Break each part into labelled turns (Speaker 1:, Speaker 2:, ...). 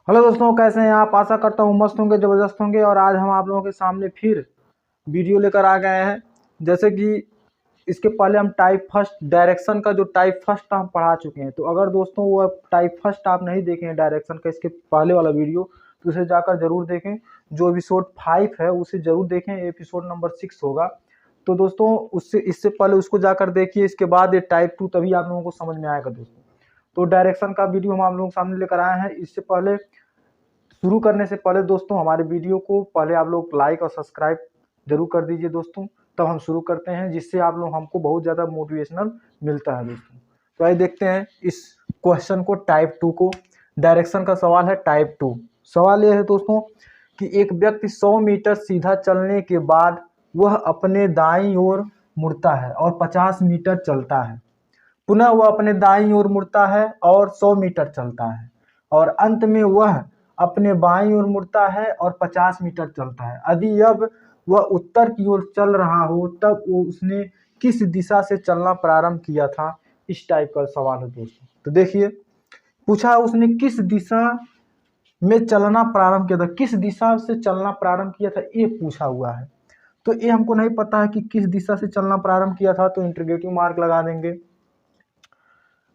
Speaker 1: Hello दोस्तों, कैसे हैं आप। आशा करता हूँ मस्त होंगे, ज़बरदस्त होंगे। और आज हम आप लोगों के सामने फिर वीडियो लेकर आ गए हैं। जैसे कि इसके पहले हम टाइप फर्स्ट डायरेक्शन का जो टाइप फर्स्ट हम पढ़ा चुके हैं। तो अगर दोस्तों वो टाइप फर्स्ट आप नहीं देखे हैं डायरेक्शन का, इसके पहले वाला वीडियो, तो उसे जाकर ज़रूर देखें। जो एपिसोड 5 है उसे ज़रूर देखें, एपिसोड नंबर 6 होगा। तो दोस्तों उससे इससे पहले उसको जाकर देखिए, इसके बाद ये टाइप 2 तभी आप लोगों को समझ में आएगा दोस्तों। तो डायरेक्शन का वीडियो हम आप लोगों के सामने लेकर आए हैं। इससे पहले शुरू करने से पहले दोस्तों हमारे वीडियो को पहले आप लोग लाइक और सब्सक्राइब जरूर कर दीजिए दोस्तों। तब हम शुरू करते हैं, जिससे आप लोग हमको बहुत ज़्यादा मोटिवेशनल मिलता है दोस्तों। तो आइए देखते हैं इस क्वेश्चन को, टाइप 2 को। डायरेक्शन का सवाल है टाइप 2। सवाल यह है दोस्तों कि एक व्यक्ति 100 मीटर सीधा चलने के बाद वह अपने दाईं ओर मुड़ता है और 50 मीटर चलता है। पुनः वह अपने दाईं ओर मुड़ता है और 100 मीटर चलता है, और अंत में वह अपने बाईं ओर मुड़ता है और 50 मीटर चलता है। यदि अब वह उत्तर की ओर चल रहा हो तब वो उसने किस दिशा से चलना प्रारंभ किया था। इस टाइप का सवाल है दोस्तों। तो देखिए, पूछा उसने किस दिशा में चलना प्रारंभ किया था, किस दिशा से चलना प्रारंभ किया था, ये पूछा हुआ है। तो ये हमको नहीं पता है कि किस दिशा से चलना प्रारंभ किया था, तो इंटरगेटिव मार्क लगा देंगे।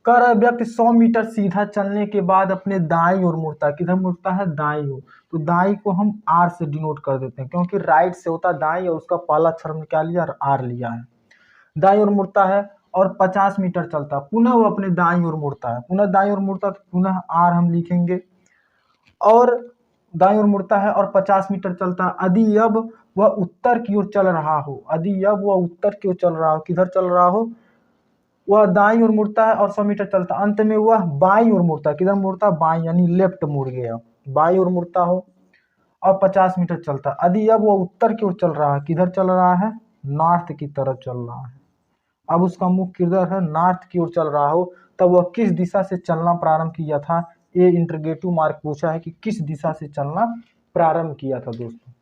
Speaker 1: कह रहा है व्यक्ति 100 मीटर सीधा चलने के बाद अपने दाईं ओर मुड़ता है। किधर मुड़ता है? दाईं ओर। तो दाईं को हम आर से डिनोट कर देते हैं, क्योंकि राइट से होता है दाईं और उसका पहला अक्षर हमने क्या लिया? आर लिया है। दाईं ओर मुड़ता है और 50 मीटर चलता है। पुनः वो अपने दाईं ओर मुड़ता है, पुनः दाईं ओर मुड़ता है तो पुनः आर हम लिखेंगे। और दाईं ओर मुड़ता है और 50 मीटर चलता है। यदि अब वह उत्तर की ओर चल रहा हो, यदि अब वह उत्तर की ओर चल रहा हो, किधर चल रहा हो? वह दाईं ओर मुड़ता है और 100 मीटर चलता है। अंत में वह बाईं ओर मुड़ता है। किधर मुड़ता है? बाईं, यानी लेफ्ट मुड़ गया। बाईं ओर मुड़ता हो और 50 मीटर चलता है। यदि अब वह उत्तर की ओर चल रहा है, किधर चल रहा है? नॉर्थ की तरफ चल रहा है। अब उसका मुख किधर है? नॉर्थ की ओर चल रहा हो, तब वह किस दिशा से चलना प्रारंभ किया था। ये इंटरगेटिव मार्क पूछा है कि किस दिशा से चलना प्रारंभ किया था दोस्तों।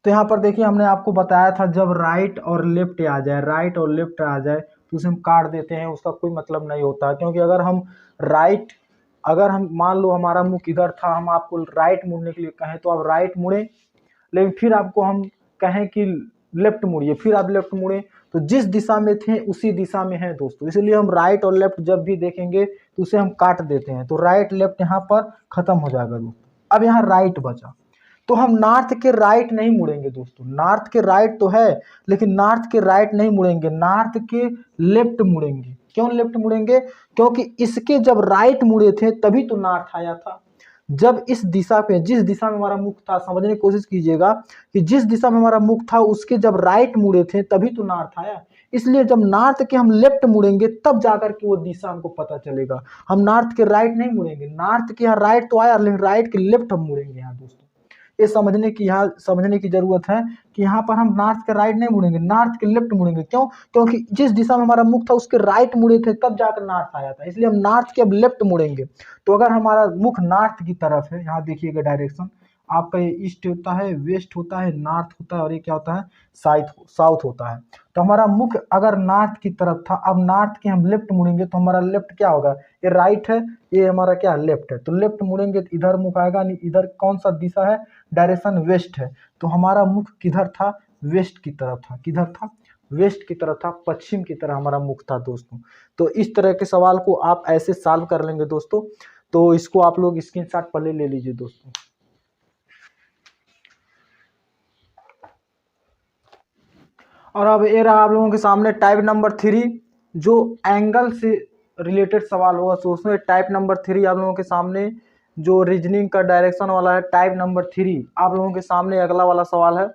Speaker 1: तो यहाँ पर देखिए, हमने आपको बताया था जब राइट और लेफ्ट आ जाए, राइट और लेफ्ट आ जाए तो उसे हम काट देते हैं, उसका कोई मतलब नहीं होता। क्योंकि अगर हम मान लो हमारा मुख इधर था, हम आपको राइट मुड़ने के लिए कहें तो आप राइट मुड़े, लेकिन फिर आपको हम कहें कि लेफ्ट मुड़िए, फिर आप लेफ्ट मुड़े, तो जिस दिशा में थे उसी दिशा में है दोस्तों। इसलिए हम राइट और लेफ्ट जब भी देखेंगे तो उसे हम काट देते हैं। तो राइट लेफ्ट यहाँ पर खत्म हो जाएगा दोस्तों। अब यहाँ राइट बचा, तो हम नॉर्थ के राइट नहीं मुड़ेंगे दोस्तों। नॉर्थ के राइट तो है, लेकिन नॉर्थ के राइट नहीं मुड़ेंगे, नॉर्थ के लेफ्ट मुड़ेंगे। क्यों लेफ्ट मुड़ेंगे? क्योंकि इसके जब राइट मुड़े थे तभी तो नॉर्थ आया था। जब इस दिशा पे, जिस दिशा में हमारा मुख था, समझने की कोशिश कीजिएगा कि जिस दिशा में हमारा मुख था उसके जब राइट मुड़े थे तभी तो नॉर्थ आया। इसलिए जब नॉर्थ के हम लेफ्ट मुड़ेंगे तब जाकर के वो दिशा हमको पता चलेगा। हम नॉर्थ के राइट नहीं मुड़ेंगे। नॉर्थ के यहाँ राइट तो आया, लेकिन राइट के लेफ्ट हम मुड़ेंगे यहाँ दोस्तों। ये समझने की जरूरत है कि यहाँ पर हम नॉर्थ के राइट नहीं मुड़ेंगे, नॉर्थ के लेफ्ट मुड़ेंगे। क्यों? क्योंकि जिस दिशा में हमारा मुख था उसके राइट मुड़े थे तब जाकर नॉर्थ आया था, इसलिए हम नॉर्थ के अब लेफ्ट मुड़ेंगे। तो अगर हमारा मुख नॉर्थ की तरफ है, यहाँ देखिएगा डायरेक्शन आपका, ये ईस्ट होता है, वेस्ट होता है, नॉर्थ होता है, और ये क्या होता है? साउथ होता है। तो हमारा मुख अगर नॉर्थ की तरफ था, अब नॉर्थ के हम लेफ्ट मुड़ेंगे तो हमारा लेफ्ट क्या होगा? ये राइट है, ये हमारा क्या? लेफ्ट है। तो लेफ्ट मुड़ेंगे तो इधर मुख आएगा, नहीं, इधर कौन सा दिशा है? डायरेक्शन वेस्ट है। तो हमारा मुख किधर था? वेस्ट की तरफ था। किधर था? वेस्ट की तरफ था, पश्चिम की तरह हमारा मुख था दोस्तों। तो इस तरह के सवाल को आप ऐसे सॉल्व कर लेंगे दोस्तों। तो इसको आप लोग स्क्रीनशॉट पहले ले लीजिए दोस्तों। और अब ये रहा आप लोगों के सामने टाइप नंबर 3, जो एंगल से रिलेटेड सवाल होगा। तो उसमें टाइप नंबर 3 आप लोगों के सामने, जो रीजनिंग का डायरेक्शन वाला है, टाइप नंबर 3 आप लोगों के सामने अगला वाला सवाल है।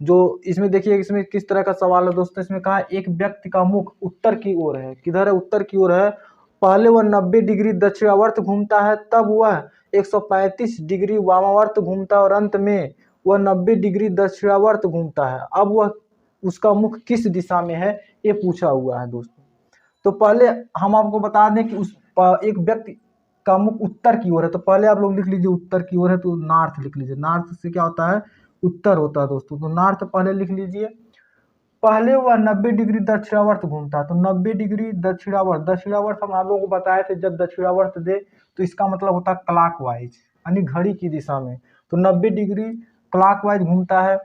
Speaker 1: जो इसमें देखिए, इसमें किस तरह का सवाल है दोस्तों। इसमें कहा एक व्यक्ति का मुख उत्तर की ओर है। किधर है? उत्तर की ओर है। पहले वह 90 डिग्री दक्षिणावर्त घूमता है, तब वह 135 डिग्री वामावर्त घूमता है, और अंत में वह 90 डिग्री दक्षिणावर्त घूमता है। अब वह उसका मुख किस दिशा में है, ये पूछा हुआ है दोस्तों। तो पहले हम आपको बता दें कि एक व्यक्ति का मुख उत्तर की ओर है, तो पहले आप लोग लिख लीजिए उत्तर की ओर है तो नॉर्थ लिख लीजिए। नॉर्थ से क्या होता है? उत्तर होता है दोस्तों। तो नॉर्थ पहले लिख लीजिए। पहले वह 90 डिग्री दक्षिणावर्त घूमता है। तो 90 डिग्री दक्षिणावर्त, दक्षिणावर्त हम आप लोगों को बताए थे, जब दक्षिणावर्त दे तो इसका मतलब होता है क्लॉकवाइज, यानी घड़ी की दिशा में। तो 90 डिग्री क्लॉकवाइज घूमता है।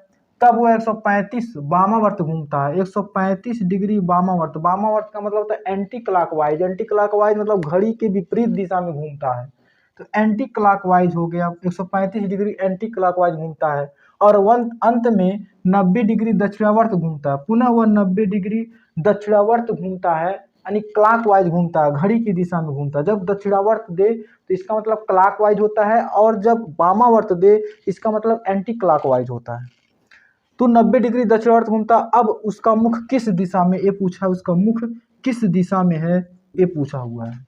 Speaker 1: तब वह 135 वामावर्त घूमता है, 135 डिग्री वामावर्त। वामावर्त का मतलब होता है एंटी क्लॉकवाइज, एंटी क्लॉकवाइज मतलब घड़ी के विपरीत दिशा में घूमता है। तो एंटी क्लॉकवाइज हो गया, 135 डिग्री एंटी क्लॉकवाइज घूमता है। और अंत में 90 डिग्री दक्षिणावर्त घूमता है। पुनः वह 90 डिग्री दक्षिणावर्त घूमता है, यानी क्लॉकवाइज घूमता है, घड़ी की दिशा में घूमता है। जब दक्षिणावर्त दे तो इसका मतलब क्लॉकवाइज होता है, और जब वामावर्त दे इसका मतलब एंटी क्लॉकवाइज होता है। तो 90 डिग्री दक्षिणावर्त घूमता। अब उसका मुख किस दिशा में, ये पूछा, उसका मुख किस दिशा में है, ये पूछा हुआ है।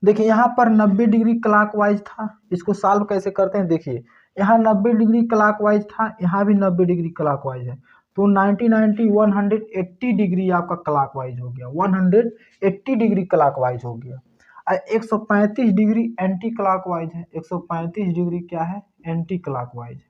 Speaker 1: देखिए यहाँ पर 90 डिग्री क्लॉकवाइज था, इसको सॉल्व कैसे करते हैं देखिए। यहाँ 90 डिग्री क्लॉकवाइज था, यहाँ भी 90 डिग्री क्लॉकवाइज है। तो 90 180 डिग्री आपका क्लॉकवाइज हो गया, 180 डिग्री क्लॉकवाइज हो गया। 135 डिग्री एंटी क्लॉकवाइज है, 135 डिग्री क्या है, एंटी क्लॉकवाइज।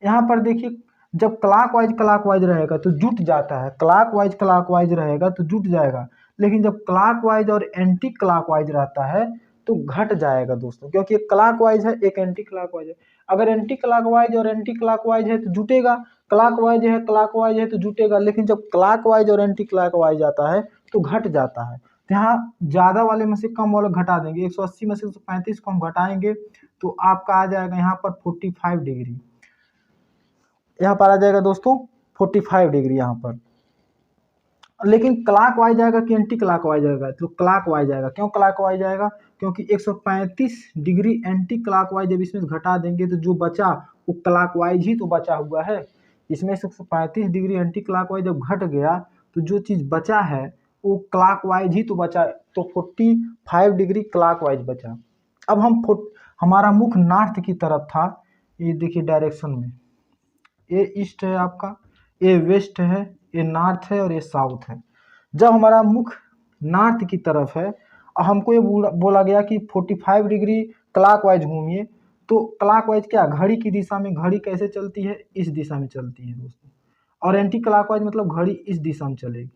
Speaker 1: यहाँ पर देखिए जब क्लॉकवाइज रहेगा तो जुट जाता है, क्लॉकवाइज रहेगा तो जुट जाएगा, लेकिन जब क्लॉकवाइज और एंटी क्लॉकवाइज रहता है तो घट जाएगा दोस्तों, क्योंकि एक क्लॉकवाइज है एक एंटी क्लॉकवाइज है। अगर एंटी क्लॉकवाइज और एंटी क्लॉकवाइज है तो जुटेगा, क्लॉकवाइज है तो जुटेगा, लेकिन जब क्लॉकवाइज और एंटी क्लॉकवाइज आता है तो घट जाता है। तो यहाँ ज्यादा वाले में से कम वाला घटा देंगे, 180 में से 135 को हम घटाएंगे तो आपका आ जाएगा यहाँ पर 45 डिग्री, यहाँ पर आ जाएगा दोस्तों 45 डिग्री यहाँ पर। लेकिन क्लॉकवाइज आएगा कि एंटी क्लॉकवाइज आएगा, तो क्लॉकवाइज आएगा। क्यों क्लॉकवाइज आएगा, क्योंकि 135 डिग्री एंटी क्लॉकवाइज जब इसमें घटा देंगे तो जो बचा वो क्लॉकवाइज ही तो बचा हुआ है। इसमें से 135 डिग्री एंटी क्लॉकवाइज जब घट गया तो जो चीज बचा है वो क्लॉकवाइज ही तो बचा, तो 45 डिग्री क्लॉकवाइज बचा। अब हमारा मुख नॉर्थ की तरफ था, ये देखिए डायरेक्शन में, ये ईस्ट है आपका, ये वेस्ट है, ये नॉर्थ है और ये साउथ है। जब हमारा मुख नॉर्थ की तरफ है और हमको ये बोला गया कि 45 डिग्री क्लॉकवाइज घूमिए, तो क्लॉकवाइज क्या, घड़ी की दिशा में, घड़ी कैसे चलती है, इस दिशा में चलती है दोस्तों, और एंटी क्लॉकवाइज मतलब घड़ी इस दिशा में चलेगी।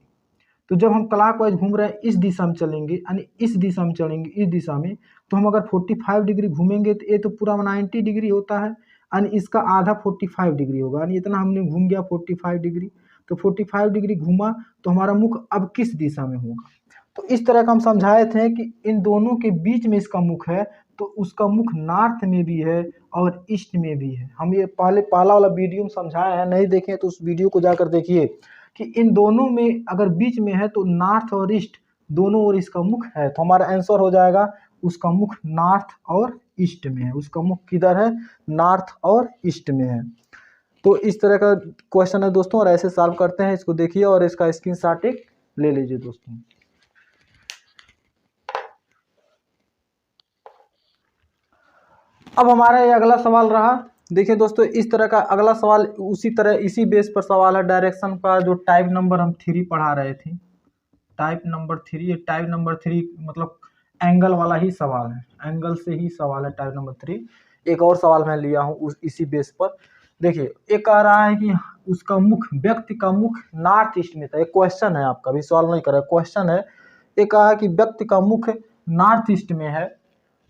Speaker 1: तो जब हम क्लॉकवाइज घूम रहे हैं इस दिशा में चलेंगे, यानी इस दिशा में चलेंगे, इस दिशा में, तो हम अगर 45 डिग्री घूमेंगे तो ये तो पूरा 90 डिग्री होता है, यानी इसका आधा 45 डिग्री होगा, यानी इतना हमने घूम गया 45 डिग्री। तो 45 डिग्री घूमा तो हमारा मुख अब किस दिशा में होगा। तो इस तरह का हम समझाए थे कि इन दोनों के बीच में इसका मुख है, तो उसका मुख नॉर्थ में भी है और ईस्ट में भी है। हम ये पहला वाला वीडियो में समझाए हैं, नहीं देखें तो उस वीडियो को जाकर देखिए कि इन दोनों में अगर बीच में है तो नॉर्थ और ईस्ट दोनों ओर इसका मुख है। तो हमारा आंसर हो जाएगा उसका मुख नॉर्थ और ईस्ट में है, उसका मुख किधर है, नॉर्थ और ईस्ट में है। तो इस तरह का क्वेश्चन है दोस्तों, और ऐसे सॉल्व करते हैं, इसको देखिए और इसका स्क्रीनशॉट एक ले लीजिए दोस्तों। अब हमारा ये अगला सवाल रहा, देखिए दोस्तों इस तरह का अगला सवाल उसी तरह इसी बेस पर सवाल है, डायरेक्शन का जो टाइप नंबर हम 3 पढ़ा रहे थे, टाइप नंबर 3, ये टाइप नंबर 3 मतलब एंगल वाला ही सवाल है, एंगल से ही सवाल है टाइप नंबर 3। एक और सवाल मैं लिया हूँ इसी बेस पर। देखिए एक कह रहा है कि उसका मुख, व्यक्ति का मुख नॉर्थ ईस्ट में था, एक क्वेश्चन है आपका, भी सवाल नहीं कर रहा, क्वेश्चन है। एक कहा कि व्यक्ति का मुख नॉर्थ ईस्ट में है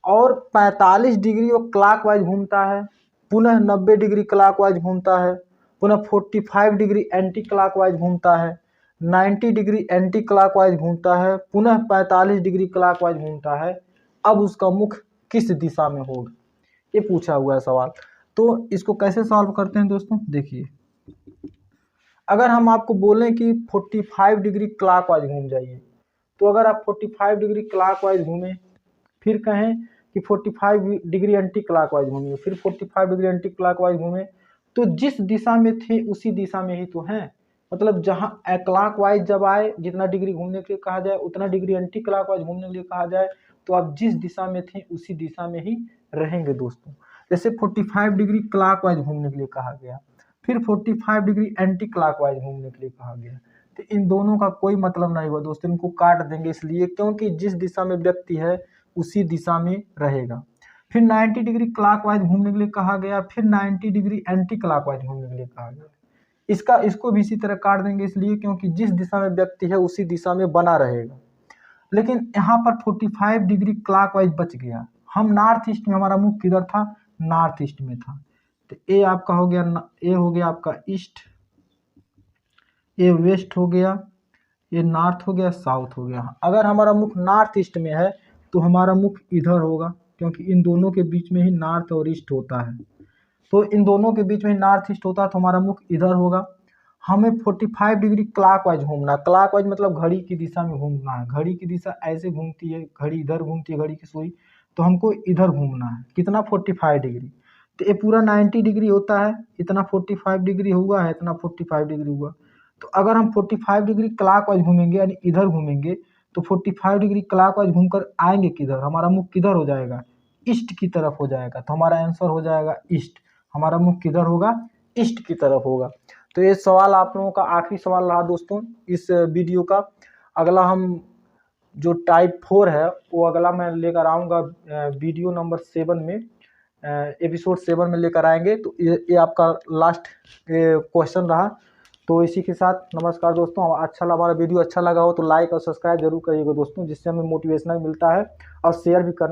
Speaker 1: और 45 डिग्री वो क्लॉकवाइज घूमता है, पुनः 90 डिग्री क्लॉकवाइज घूमता है, पुनः 45 डिग्री एंटी क्लॉकवाइज घूमता है, 90 डिग्री एंटी क्लॉकवाइज घूमता है, पुनः 45 डिग्री क्लॉकवाइज घूमता है। अब उसका मुख किस दिशा में होगा, ये पूछा हुआ है सवाल। तो इसको कैसे सॉल्व करते हैं दोस्तों, देखिए अगर हम आपको बोलें कि 45 डिग्री क्लॉकवाइज घूम जाइए, तो अगर आप 45 डिग्री क्लॉकवाइज घूमें, फिर कहें कि 45 डिग्री एंटी क्लॉकवाइज घूमिए, फिर 45 डिग्री एंटी क्लॉकवाइज घूमें, तो जिस दिशा में थे उसी दिशा में ही तो हैं। मतलब जहां क्लॉकवाइज जब आए, जितना डिग्री घूमने के लिए कहा जाए उतना डिग्री एंटी क्लॉकवाइज घूमने के लिए कहा जाए, तो आप जिस दिशा में थे उसी दिशा में ही रहेंगे दोस्तों। जैसे 45 डिग्री क्लॉकवाइज घूमने के लिए कहा गया, फिर 45 डिग्री एंटी क्लॉकवाइज घूमने के लिए कहा गया, तो इन दोनों का कोई मतलब नहीं हुआ दोस्तों, इनको काट देंगे, इसलिए क्योंकि जिस दिशा में व्यक्ति है उसी दिशा में रहेगा। फिर 90 डिग्री क्लॉकवाइज घूमने के लिए कहा गया, फिर 90 डिग्री एंटी क्लॉकवाइज घूमने के लिए कहा गया। इसको भी इसी तरह काट देंगे, इसलिए क्योंकि जिस दिशा में व्यक्ति है उसी दिशा में बना रहेगा। लेकिन यहाँ पर 45 डिग्री क्लॉकवाइज बच गया। हम नॉर्थ ईस्ट में, हमारा मुख किधर था, नॉर्थ ईस्ट में था। तो ए आपका हो गया, ए हो गया आपका ईस्ट, ये वेस्ट हो गया, ये नॉर्थ हो गया, साउथ हो गया। अगर हमारा मुख नॉर्थ ईस्ट में है तो हमारा मुख इधर होगा, क्योंकि इन दोनों के बीच में ही नॉर्थ और ईस्ट होता है। तो इन दोनों के बीच में नॉर्थ ईस्ट होता है, तो हमारा मुख इधर होगा। हमें 45 डिग्री क्लॉकवाइज घूमना, क्लॉकवाइज मतलब घड़ी की दिशा में घूमना है। घड़ी की दिशा ऐसे घूमती है, घड़ी इधर घूमती है, घड़ी की सुई, तो हमको इधर घूमना है। कितना, 45 डिग्री। तो ये पूरा 90 डिग्री होता है, इतना 45 डिग्री हुआ है, इतना 45 डिग्री हुआ। तो अगर हम 45 डिग्री क्लॉकवाइज घूमेंगे, यानी इधर घूमेंगे, तो 45 डिग्री क्लॉकवाइज घूमकर आएंगे किधर, हमारा मुख किधर हो जाएगा, ईस्ट की तरफ हो जाएगा। तो हमारा आंसर हो जाएगा ईस्ट। हमारा मुख किधर होगा, ईस्ट की तरफ होगा। तो ये सवाल आप लोगों का आखिरी सवाल रहा दोस्तों इस वीडियो का। अगला हम जो टाइप 4 है वो अगला मैं लेकर आऊँगा वीडियो नंबर 7 में, एपिसोड 7 में लेकर आएंगे। तो ये आपका लास्ट क्वेश्चन रहा। तो इसी के साथ नमस्कार दोस्तों। हमारा वीडियो अच्छा लगा हो तो लाइक और सब्सक्राइब जरूर करिएगा दोस्तों, जिससे हमें मोटिवेशनल मिलता है, और शेयर भी करना।